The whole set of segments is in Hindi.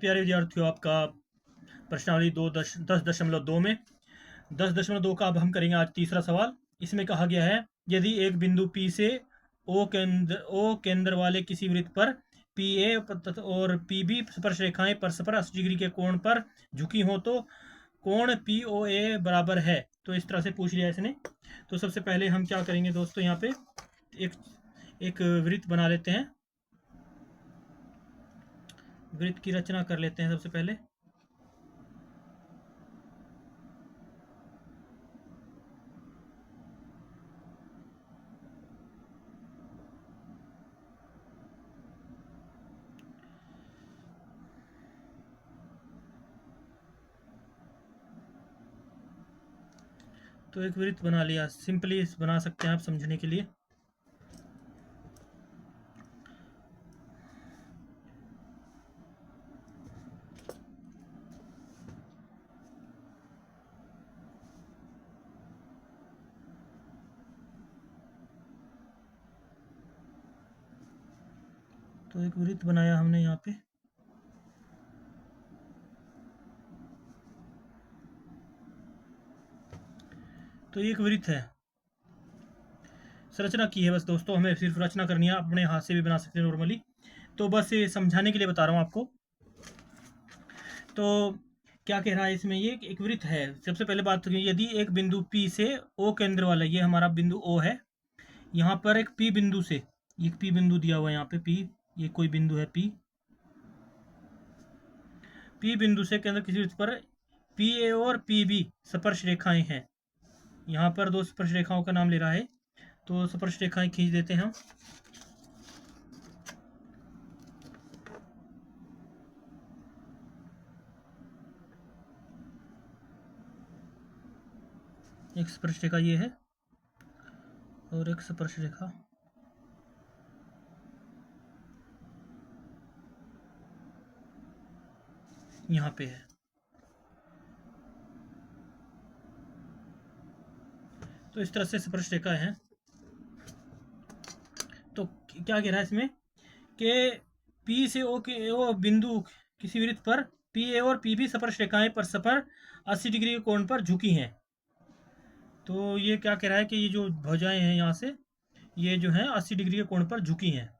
प्यारे विद्यार्थियों, आपका प्रश्नावली 10.2 में 10.2 का अब हम करेंगे आज तीसरा सवाल। इसमें कहा गया है, यदि एक बिंदु P से O केंद्र वाले किसी वृत्त पर PA और PB स्पर्श रेखाएं परस्पर 80 डिग्री के कोण पर झुकी हों तो कोण POA बराबर है। तो इस तरह से पूछ लिया इसने। तो सबसे पहले हम क्या करेंगे दोस्तों, यहाँ पे एक वृत्त बना लेते हैं, वृत्त की रचना कर लेते हैं सबसे पहले। तो एक वृत्त बना लिया, सिंपली बना सकते हैं आप समझने के लिए। तो एक वृत्त बनाया हमने यहाँ पे। तो एक वृत्त है, संरचना की है बस दोस्तों, हमें सिर्फ रचना करनी है, अपने हाथ से भी बना सकते हैं नॉर्मली। तो बस ये समझाने के लिए बता रहा हूँ आपको। तो क्या कह रहा है इसमें, ये एक वृत्त है। सबसे पहले बात, यदि एक बिंदु P से O केंद्र वाला, ये हमारा बिंदु O है, यहाँ पर एक P बिंदु से, एक P बिंदु दिया हुआ है यहाँ पे P, ये कोई बिंदु है P बिंदु से केंद्र किसी वृत्त पर PA और PB स्पर्श रेखाएं हैं। यहाँ पर दो स्पर्श रेखाओं का नाम ले रहा है, तो स्पर्श रेखाएं खींच देते हैं हम। एक स्पर्श रेखा ये है और एक स्पर्श रेखा यहाँ पे है। तो इस तरह से स्पर्श रेखा है। तो क्या कह रहा है इसमें कि P से O बिंदु किसी वृत्त पर PA और PB स्पर्श रेखाएं परस्पर 80 डिग्री के कोण पर झुकी हैं। तो ये क्या कह रहा है कि ये जो भुजाएं हैं यहाँ से, ये जो है 80 डिग्री के कोण पर झुकी हैं।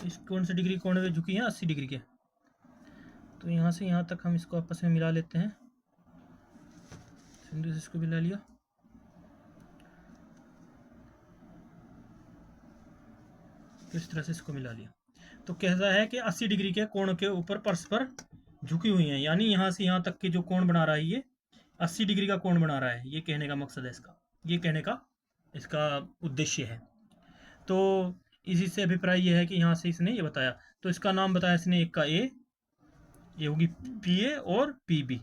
इस कौन से डिग्री कोण में झुकी हैं? 80 डिग्री के। तो यहाँ से यहाँ तक हम इसको आपस में मिला लेते हैं, सिंधु से इसको मिला लिया। इस तरह से इसको मिला लिया। तो कहता है कि 80 डिग्री के कोण के ऊपर परस्पर झुकी हुई हैं, यानी यहाँ से यहाँ तक के जो कोण बना रहा है ये 80 डिग्री का कोण बना रहा है। ये कहने का मकसद है इसका, ये कहने का इसका उद्देश्य है। तो इसी से अभिप्राय ये है कि यहाँ से इसने ये बताया। तो इसका नाम बताया इसने, एक का A, ये होगी PA और PB,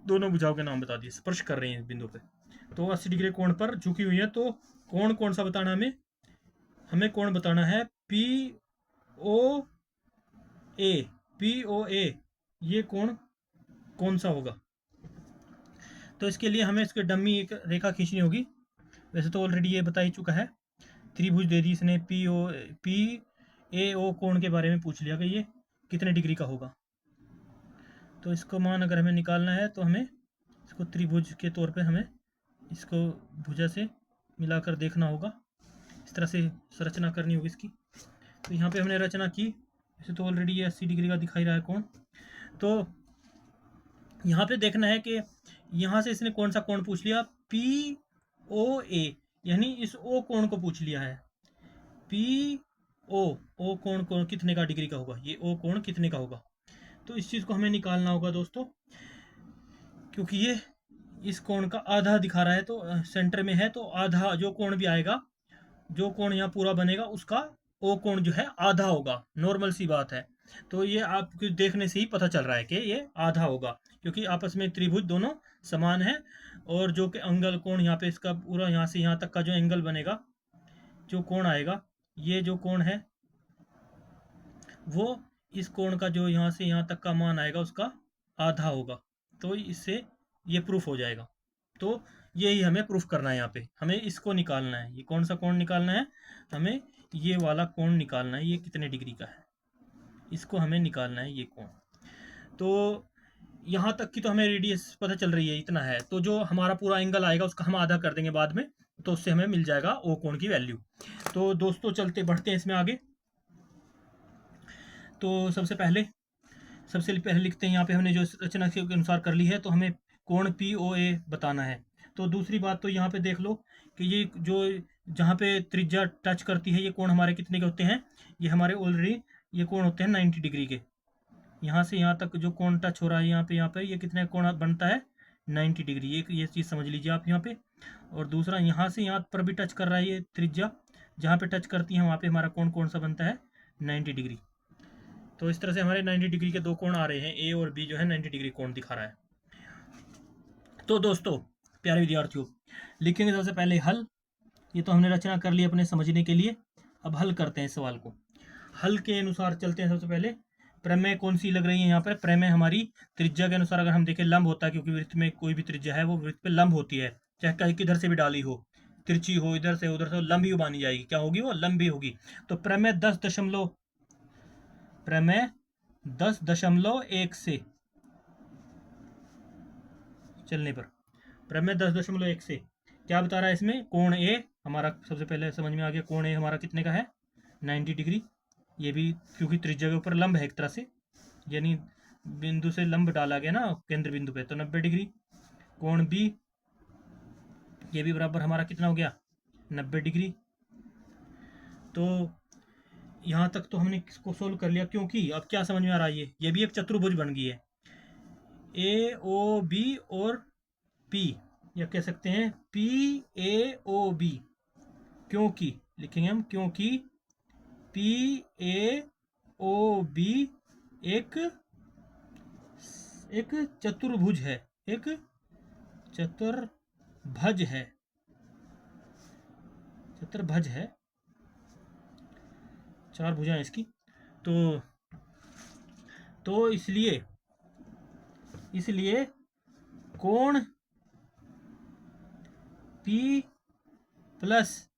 दोनों भुजाओं के नाम बता दिए, स्पर्श कर रहे हैं बिंदु पे। तो 80 डिग्री कोण पर झुकी हुई है। तो कोण कौन सा बताना है हमें कोण बताना है POA। ये कोण कौन सा होगा? तो इसके लिए हमें इसके डमी एक रेखा खींचनी होगी। वैसे तो ऑलरेडी ये बता ही चुका है, त्रिभुज दे दी इसने। PAO कोण के बारे में पूछ लिया कि ये कितने डिग्री का होगा। तो इसको मान अगर हमें निकालना है तो हमें इसको त्रिभुज के तौर पे हमें इसको भुजा से मिलाकर देखना होगा। इस तरह से संरचना करनी होगी इसकी। तो यहाँ पे हमने रचना की। वैसे तो ऑलरेडी ये 80 डिग्री का दिखाई रहा है कोण। तो यहाँ पे देखना है कि यहाँ से इसने कौन सा कोण पूछ लिया, POA, यानी इस O कोण को पूछ लिया है। O कोण कितने का डिग्री का होगा, ये O कोण कितने का होगा। तो इस चीज़ को हमें निकालना होगा दोस्तों, क्योंकि ये इस कोण का आधा दिखा रहा है, तो सेंटर में है, तो आधा जो कोण भी आएगा, जो कोण यहाँ पूरा बनेगा, उसका O कोण जो है आधा होगा। नॉर्मल सी बात है। तो ये आपको देखने से ही पता चल रहा है कि ये आधा होगा, क्योंकि आपस में त्रिभुज दोनों समान है। और जो कि एंगल कोण यहाँ पे इसका पूरा यहाँ से यहाँ तक का जो एंगल बनेगा, जो कोण आएगा, ये जो कोण है वो इस कोण का जो यहाँ से यहाँ तक का मान आएगा उसका आधा होगा। तो इससे ये प्रूफ हो जाएगा। तो यही हमें प्रूफ करना है। यहाँ पे हमें इसको निकालना है। ये कौन सा कोण निकालना है? हमें ये वाला कोण निकालना है, ये कितने डिग्री का है, इसको हमें निकालना है ये कोण। तो यहाँ तक की तो हमें रेडियस पता चल रही है, इतना है। तो जो हमारा पूरा एंगल आएगा उसका हम आधा कर देंगे बाद में, तो उससे हमें मिल जाएगा ओ कोण की वैल्यू। तो दोस्तों चलते बढ़ते हैं इसमें आगे। तो सबसे पहले लिखते हैं यहाँ पे, हमने जो रचना के अनुसार कर ली है, तो हमें कोण पी ओ ए बताना है। तो दूसरी बात तो यहाँ पे देख लो कि ये जो जहाँ पे त्रिज्या टच करती है, ये कोण हमारे कितने के होते हैं, ये हमारे ऑलरेडी ये कोण होते हैं 90 डिग्री के। यहाँ से यहाँ तक जो कोण टच हो रहा है यहाँ पे ये कितने कोण बनता है, 90 डिग्री। ये चीज़ समझ लीजिए आप यहाँ पे। और दूसरा यहाँ से यहाँ पर भी टच कर रहा है, ये त्रिज्या जहाँ पे टच करती है वहाँ पे हमारा कोण कौन सा बनता है, 90 डिग्री। तो इस तरह से हमारे 90 डिग्री के दो कोण आ रहे हैं, ए और बी जो है 90 डिग्री कोण दिखा रहा है। तो दोस्तों प्यारे विद्यार्थियों, लिखेंगे सबसे पहले हल। ये तो हमने रचना कर ली अपने समझने के लिए, अब हल करते हैं इस सवाल को। हल के अनुसार चलते हैं। सबसे पहले प्रमेय कौन सी लग रही है यहाँ पर, प्रमेय हमारी त्रिज्या के अनुसार अगर हम देखें लंब होता है, क्योंकि वृत्त में कोई भी त्रिज्या है वो वृत्त पे लंब होती है, चाहे कहीं किधर से भी डाली हो, तिरछी हो, इधर से उधर से, लंब ही मानी जाएगी। क्या होगी वो, लंबी होगी। तो प्रमेय 10.1 से चलने पर, प्रमेय 10.1 से क्या बता रहा है इसमें, कोण ए हमारा सबसे पहले समझ में आ गया, कोण ए हमारा कितने का है, 90 डिग्री। ये भी क्योंकि त्रिज्या के ऊपर लंब है एक तरह से, यानी बिंदु से लंब डाला गया ना केंद्र बिंदु पे, तो 90 डिग्री। कोण बी ये भी बराबर हमारा कितना हो गया, 90 डिग्री। तो यहाँ तक तो हमने इसको सोल्व कर लिया, क्योंकि अब क्या समझ में आ रहा है, ये भी एक चतुर्भुज बन गई है, ए ओ बी और पी, या कह सकते हैं पी ए ओ बी। क्योंकि लिखेंगे हम, क्योंकि पी ए ओ बी एक चतुर्भुज है, एक चतुर्भुज है, चतुर्भुज है, चार भुजाएं इसकी। तो इसलिए कोण P प्लस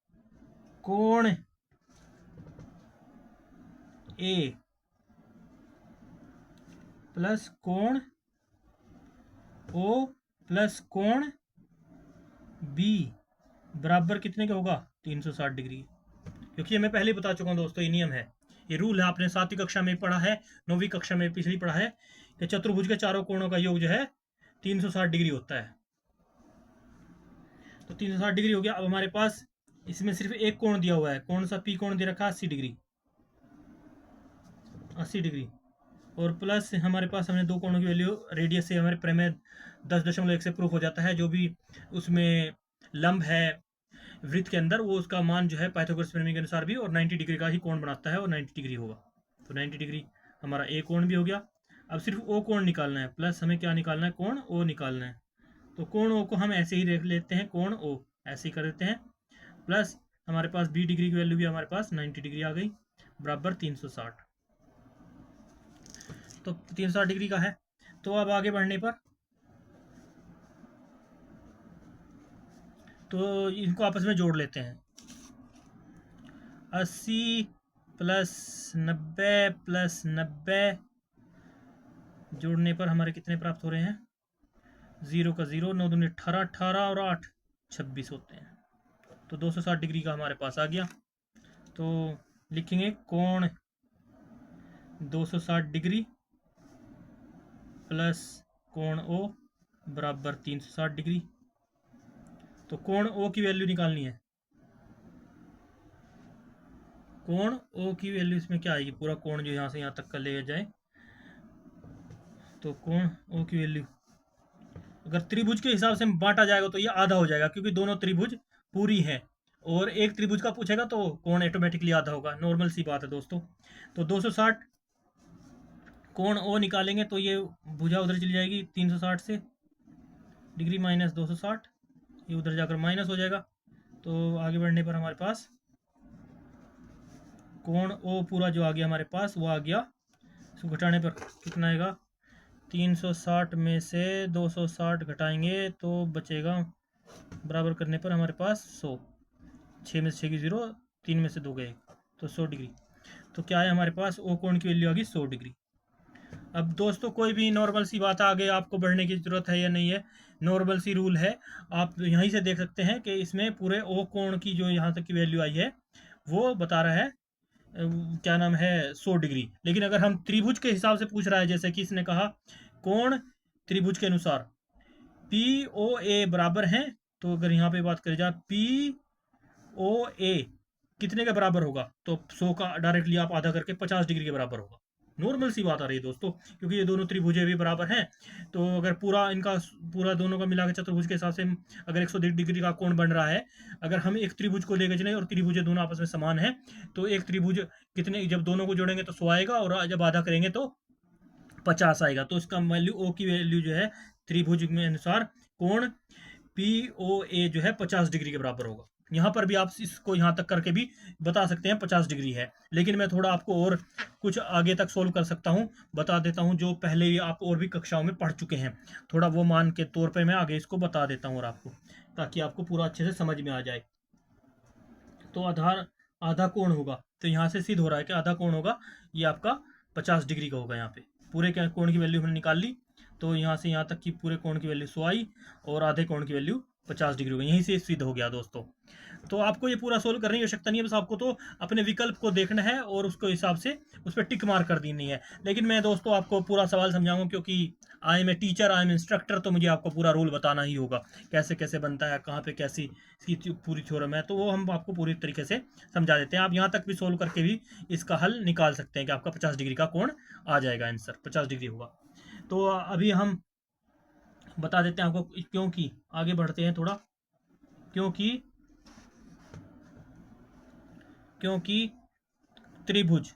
कोण A प्लस कोण O प्लस कोण B बराबर कितने का होगा, 360 डिग्री। क्योंकि ये मैं पहले ही बता चुका हूँ दोस्तों, ये नियम है, ये रूल है, आपने 7वीं कक्षा में पढ़ा है, 9वीं कक्षा में पिछली पढ़ा है कि चतुर्भुज के चारों कोणों का योग जो है 360 डिग्री होता है। तो 360 डिग्री हो गया। अब हमारे पास इसमें सिर्फ एक कोण दिया हुआ है, कौन सा, पी कोण दे रखा है 80 डिग्री, 80 डिग्री। और प्लस हमारे पास हमने दो कोणों की वैल्यू, रेडियस से हमारे प्रमेय 10.1 से प्रूफ हो जाता है, जो भी उसमें लंब है वृत्त के अंदर, वो उसका मान जो है पाइथागोरस प्रमेय के अनुसार भी और 90 डिग्री का ही कोण बनाता है, और 90 डिग्री होगा। तो 90 डिग्री हमारा ए कोण भी हो गया। अब सिर्फ ओ कोण निकालना है, प्लस हमें क्या निकालना है, कोण ओ निकालना है। तो कोण ओ को हम ऐसे ही देख लेते हैं, कोण ओ ऐसे ही कर देते हैं, प्लस हमारे पास बी डिग्री की वैल्यू भी हमारे पास 90 डिग्री आ गई, बराबर 360। तो 360 डिग्री का है। तो अब आगे बढ़ने पर तो इनको आपस में जोड़ लेते हैं, 80 प्लस 90 प्लस 90 जोड़ने पर हमारे कितने प्राप्त हो रहे हैं, 0 का 0, 9 दूनी 18, 18 और 8 26 होते हैं। तो 260 डिग्री का हमारे पास आ गया। तो लिखेंगे कोण 260 डिग्री प्लस कोण ओ बराबर 360 डिग्री। तो कोण ओ की वैल्यू निकालनी है, कोण ओ की वैल्यू इसमें क्या आएगी, पूरा कोण जो यहाँ से यहाँ तक का ले जाए, तो कोण ओ की वैल्यू अगर त्रिभुज के हिसाब से बांटा जाएगा तो ये आधा हो जाएगा, क्योंकि दोनों त्रिभुज पूरी है, और एक त्रिभुज का पूछेगा तो कोण ऑटोमेटिकली आधा होगा, नॉर्मल सी बात है दोस्तों। तो 260 कोण ओ निकालेंगे तो ये भुजा उधर चली जाएगी 360 से, डिग्री माइनस 260, ये उधर जाकर माइनस हो जाएगा। तो आगे बढ़ने पर हमारे पास कोण ओ पूरा जो आ गया हमारे पास, वो आ गया, इसको घटाने पर कितना आएगा, 360 में से 260 घटाएंगे तो बचेगा, बराबर करने पर हमारे पास 100, 6 में से 6 की 0, 3 में से 2 गए, तो 100 डिग्री। तो क्या है हमारे पास, ओ कोण की वैल्यू आ गई 100 डिग्री। अब दोस्तों कोई भी नॉर्मल सी बात आगे आपको बढ़ने की ज़रूरत है या नहीं है, नॉर्मल सी रूल है। आप यहीं से देख सकते हैं कि इसमें पूरे ओ कोण की जो यहाँ तक की वैल्यू आई है वो बता रहा है क्या नाम है 100 डिग्री। लेकिन अगर हम त्रिभुज के हिसाब से पूछ रहा है, जैसे कि इसने कहा कोण त्रिभुज के अनुसार पी ओ ए बराबर हैं, तो अगर यहाँ पे बात करी जाए पी ओ ए कितने के बराबर होगा, तो 100 का डायरेक्टली आप आधा करके 50 डिग्री के बराबर होगा। नॉर्मल सी बात आ रही है दोस्तों, क्योंकि ये दोनों त्रिभुजें भी बराबर हैं। तो अगर पूरा इनका पूरा दोनों का मिला के चतुर्भुज के हिसाब से अगर 110 डिग्री का कोण बन रहा है, अगर हम एक त्रिभुज को लेकर चले और त्रिभुजें दोनों आपस में समान है, तो एक त्रिभुज कितने, जब दोनों को जोड़ेंगे तो 100 आएगा और जब आधा करेंगे तो 50 आएगा। तो इसका वैल्यू ओ की वैल्यू जो है त्रिभुज में अनुसार कोण पी ओ ए जो है 50 डिग्री के बराबर होगा। यहाँ पर भी आप इसको यहाँ तक करके भी बता सकते हैं 50 डिग्री है, लेकिन मैं थोड़ा आपको और कुछ आगे तक सोल्व कर सकता हूँ, बता देता हूँ जो पहले ही आप और भी कक्षाओं में पढ़ चुके हैं। थोड़ा वो मान के तौर पे मैं आगे इसको बता देता हूँ और आपको, ताकि आपको पूरा अच्छे से समझ में आ जाए। तो आधार आधा कोण होगा, तो यहाँ से सिद्ध हो रहा है कि आधा कोण होगा ये आपका 50 डिग्री का होगा। यहाँ पे पूरे कोण की वैल्यू हमने निकाल ली, तो यहाँ से यहाँ तक की पूरे कोण की वैल्यू 100 आई और आधे कोण की वैल्यू 50 डिग्री हो गई। यहीं से सिद्ध हो गया दोस्तों। तो आपको ये पूरा सोल्व करने की आवश्यकता नहीं है, बस आपको तो अपने विकल्प को देखना है और उसको हिसाब से उस पर टिक मार कर देनी है। लेकिन मैं दोस्तों आपको पूरा सवाल समझाऊंगा, क्योंकि I am a teacher, I am instructor, तो मुझे आपको पूरा रूल बताना ही होगा, कैसे कैसे बनता है, कहाँ पे कैसी इसकी पूरी थ्योरम है, तो वो हम आपको पूरी तरीके से समझा देते हैं। आप यहाँ तक भी सोल्व करके भी इसका हल निकाल सकते हैं कि आपका 50 डिग्री का कोण आ जाएगा, आंसर 50 डिग्री होगा। तो अभी हम बता देते हैं आपको, क्योंकि आगे बढ़ते हैं थोड़ा, क्योंकि त्रिभुज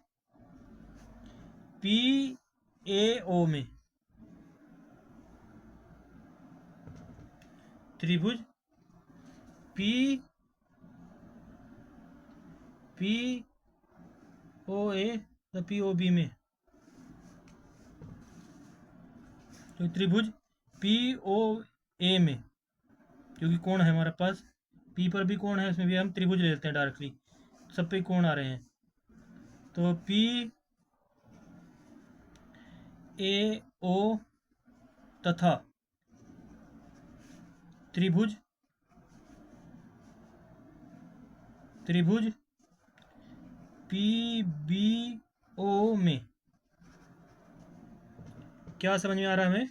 पी ए ओ में त्रिभुज P O A P O B में, तो त्रिभुज पी ओ ए में क्योंकि कोण है हमारे पास, पी पर भी कोण है, इसमें भी हम त्रिभुज ले लेते हैं डायरेक्टली, सब पे कोण आ रहे हैं। तो पी ए ओ तथा त्रिभुज पी बी ओ में, क्या समझ में आ रहा है हमें,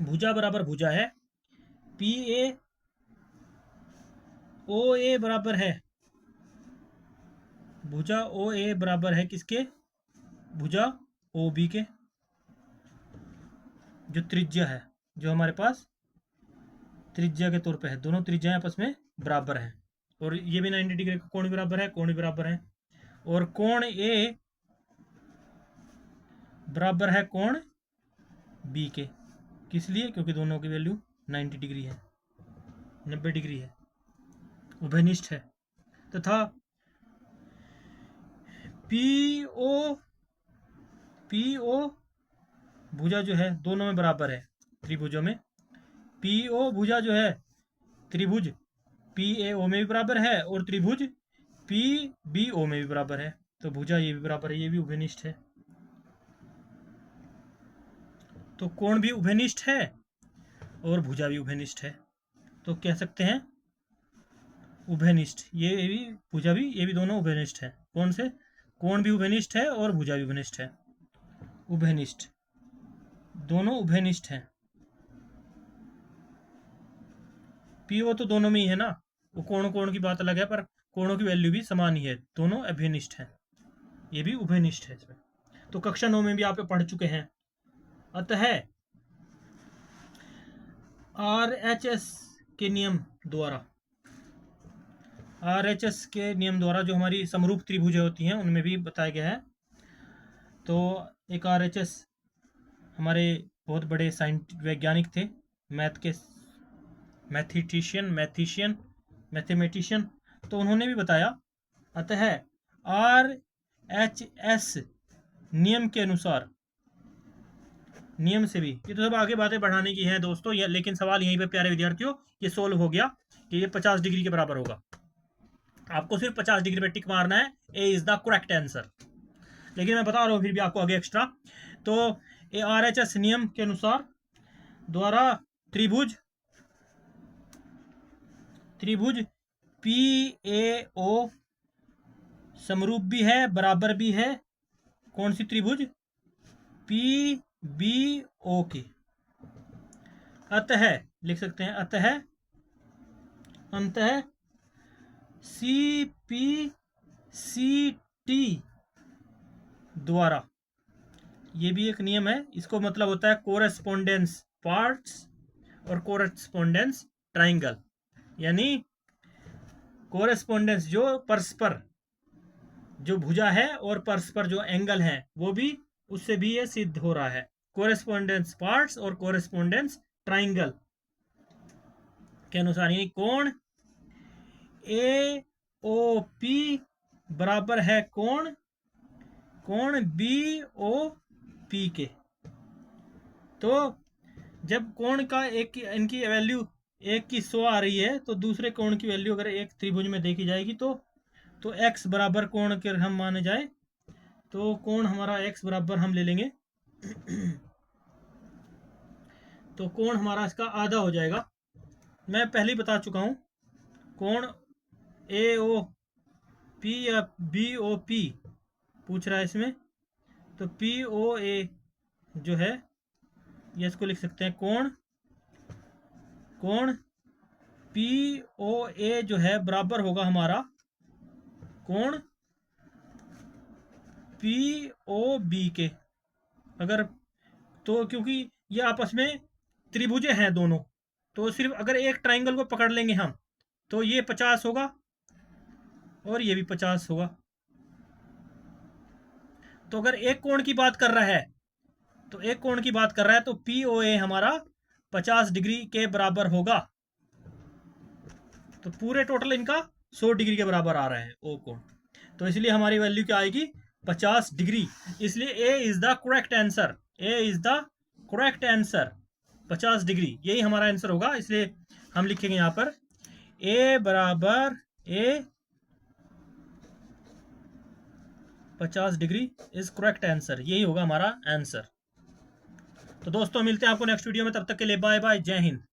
भुजा बराबर भुजा है, पी ए ओ ए बराबर है, भुजा ओ ए बराबर है किसके, भुजा ओ बी के, जो त्रिज्या है, जो हमारे पास त्रिज्या के तौर पे है, दोनों त्रिज्याएं आपस में बराबर हैं, और ये भी 90 डिग्री का कोण बराबर है, कोण भी बराबर है, और कोण ए बराबर है कोण बी के, किस लिए, क्योंकि दोनों की वैल्यू 90 डिग्री है, 90 डिग्री है, उभयनिष्ठ है। तथा पी ओ भुजा जो है दोनों में बराबर है, त्रिभुजों में पी ओ भुजा जो है त्रिभुज पी ए ओ में भी बराबर है और त्रिभुज पी बी ओ में भी बराबर है, तो भुजा ये भी बराबर है, ये भी उभयनिष्ठ है। तो कोण भी उभयनिष्ठ है और भुजा भी उभयनिष्ठ है, तो कह सकते हैं उभयनिष्ठ, ये भी भुजा भी, ये भी दोनों उभयनिष्ठ है। कौन से, कोण भी उभयनिष्ठ है और भुजा भी उभयनिष्ठ है, उभयनिष्ठ, दोनों उभयनिष्ठ हैं। पीओ तो दोनों में ही है ना, वो कोण कोण की बात अलग है, पर कोणों की वैल्यू भी समान ही है, दोनों अभयनिष्ठ हैं, ये भी उभयनिष्ठ है इसमें। तो कक्षा 9 में भी आप पढ़ चुके हैं। अतः RHS के नियम द्वारा, RHS के नियम द्वारा जो हमारी समरूप त्रिभुजें होती हैं उनमें भी बताया गया है। तो एक RHS हमारे बहुत बड़े वैज्ञानिक थे, मैथ के मैथमेटिशियन, तो उन्होंने भी बताया, अतः RHS नियम के अनुसार, नियम से भी, ये तो सब आगे बातें बढ़ाने की हैं दोस्तों, लेकिन सवाल यहीं पे प्यारे विद्यार्थियों ये सोल्व हो गया कि ये 50 डिग्री के बराबर होगा। आपको सिर्फ 50 डिग्री पे टिक मारना है, ए इज द करेक्ट आंसर। लेकिन मैं बता रहा हूँ फिर भी आपको आगे एक्स्ट्रा। तो ए RHS नियम के अनुसार द्वारा त्रिभुज PAO समरूप भी है, बराबर भी है। कौन सी त्रिभुज? PBO की। अतः लिख सकते हैं, अतः CPCT द्वारा, ये भी एक नियम है। इसको मतलब होता है कोरेस्पोंडेंस पार्ट्स और कोरेस्पोंडेंस ट्राइंगल, यानी कोरेस्पोंडेंस जो परस्पर जो भुजा है और परस्पर जो एंगल है वो भी, उससे भी ये सिद्ध हो रहा है। कोरेस्पोंडेंस पार्ट्स और कोरेस्पोंडेंस ट्राइंगल के अनुसार, यानी कोण AOP बराबर है कोण BOP के। तो जब कोण का एक इनकी वैल्यू 1:100 आ रही है, तो दूसरे कोण की वैल्यू अगर एक त्रिभुज में देखी जाएगी तो x बराबर कोण के हम माने जाए, तो कोण हमारा x बराबर हम ले लेंगे तो कोण हमारा इसका आधा हो जाएगा। मैं पहले ही बता चुका हूँ, कोण AOP या BOP पूछ रहा है इसमें, तो POA जो है ये इसको लिख सकते हैं कोण POA जो है बराबर होगा हमारा कोण POB के। अगर तो क्योंकि ये आपस में त्रिभुजें हैं दोनों, तो सिर्फ अगर एक ट्राइंगल को पकड़ लेंगे हम, तो ये 50 होगा और ये भी 50 होगा। तो अगर एक कोण की बात कर रहा है, तो POA हमारा 50 डिग्री के बराबर होगा। तो पूरे टोटल इनका 100 डिग्री के बराबर आ रहा है ओ कोण। तो इसलिए हमारी वैल्यू क्या आएगी? 50 डिग्री। इसलिए A is the correct answer. 50 degree यही हमारा आंसर होगा। इसलिए हम लिखेंगे यहां पर ए बराबर 50 डिग्री इज करेक्ट आंसर। यही होगा हमारा आंसर। तो दोस्तों मिलते हैं आपको नेक्स्ट वीडियो में, तब तक के लिए बाय बाय, जय हिंद।